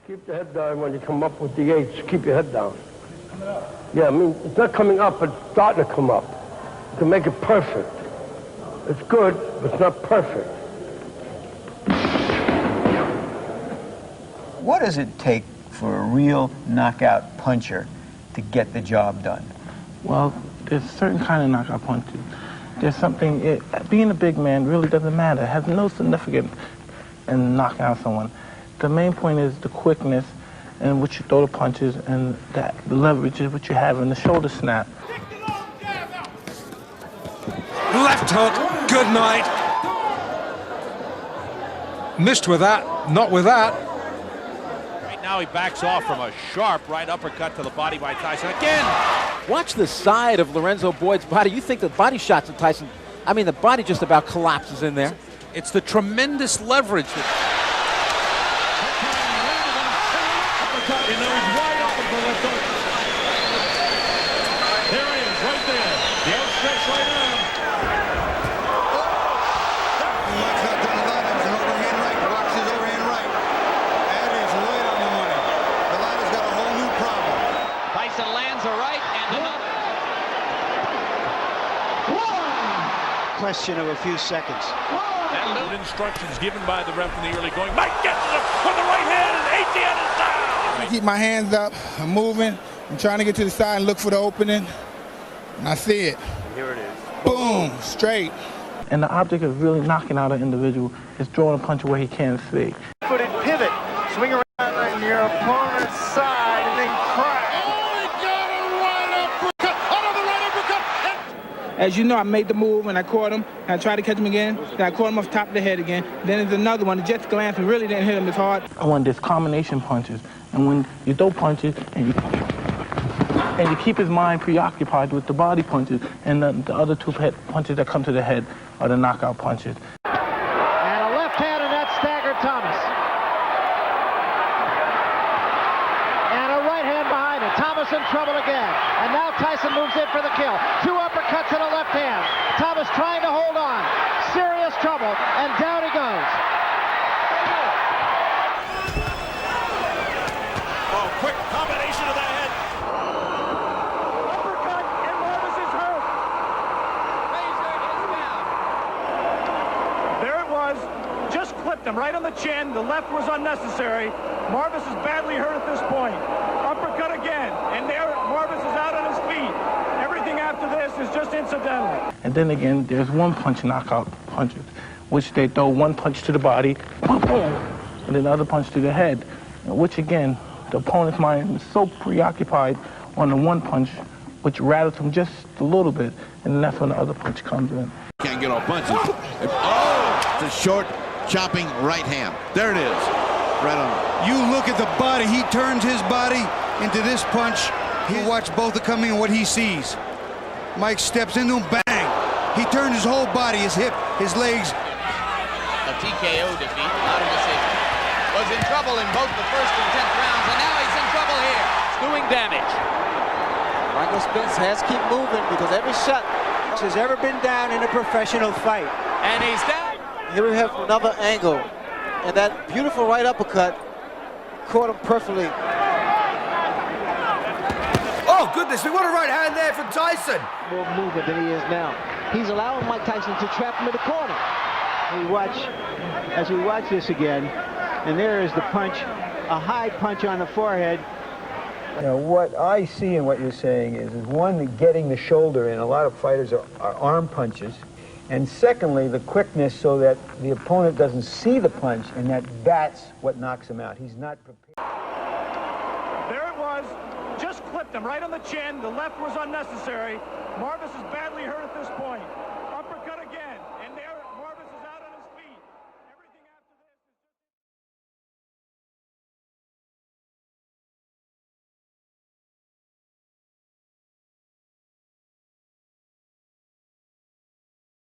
Keep the head down when you come up with the eights. Keep your head down. Yeah, I mean, it's not coming up, but it's starting to come up. To make it perfect. It's good, but it's not perfect. What does it take for a real knockout puncher to get the job done? Well, there's a certain kind of knockout punches. There's something, being a big man really doesn't matter. It has no significance in knocking out someone. The main point is the quickness in which you throw the punches and the leverage is what you have in the shoulder snap. Left hook, good night. Missed with that, not with that. Right now he backs off from a sharp right uppercut to the body by Tyson. Again! Watch the side of Lorenzo Boyd's body. You think the body shots of Tyson, I mean, the body just about collapses in there. It's the tremendous leverage that... He knows right up with the left hook. There he is, right there. The outstretched right arm. Mike's not done a lot. That was an overhand right. Watch his overhand right. That is right on the money. The ladder's got a whole new problem. Tyson lands a right and another. Question of a few seconds. And instructions given by the ref in the early going. Mike gets it with the right hand and ATN is down. I keep my hands up, I'm moving, I'm trying to get to the side and look for the opening, and I see it. Here it is. Boom, straight. And the object of really knocking out an individual is throwing a punch where he can't see. Footed pivot, swing around on your opponent's side and then crack. Oh, he got a right uppercut. Another right uppercut. As you know, I made the move and I caught him, and I tried to catch him again, then I caught him off top of the head again. Then there's another one, the Jets glance and really didn't hit him as hard. I want this combination punches. And when you throw punches and you keep his mind preoccupied with the body punches, and the other two punches that come to the head are the knockout punches. And a left hand and that staggered Thomas. And a right hand behind it. Thomas in trouble again. And now Tyson moves in for the kill. Two uppercuts and a left hand. Thomas trying to hold on. Serious trouble. And down he goes. Quick combination of the head. Uppercut, and Marvis is hurt. Razor is down. There it was. Just clipped him right on the chin. The left was unnecessary. Marvis is badly hurt at this point. Uppercut again. And there, Marvis is out on his feet. Everything after this is just incidental. And then again, there's one punch knockout punches, which they throw one punch to the body, boom, boom, and then the other punch to the head, which again, the opponent's mind is so preoccupied on the one punch, which rattles him just a little bit, and then that's when the other punch comes in. Can't get off punches. Oh! The short, chopping right hand. There it is. Right on. You look at the body. He turns his body into this punch. He'll watch both are coming and what he sees. Mike steps into him, bang. He turned his whole body, his hip, his legs. A TKO defeat, not a decision. Was in trouble in both the first and 10th rounds, and now he's in trouble here. Doing damage. Michael Spence has to keep moving because every shot has ever been down in a professional fight. And he's down. Here we have another angle, and that beautiful right uppercut caught him perfectly. Oh, goodness, we want a right hand there from Tyson. More movement than he is now. He's allowing Mike Tyson to trap him in the corner. As we watch this again, and there is the punch, a high punch on the forehead. You know, what I see in what you're saying is one, getting the shoulder in. A lot of fighters are arm punches. And secondly, the quickness so that the opponent doesn't see the punch, and that's what knocks him out. He's not prepared. There it was. Just clipped him right on the chin. The left was unnecessary. Marvis is badly hurt at this point.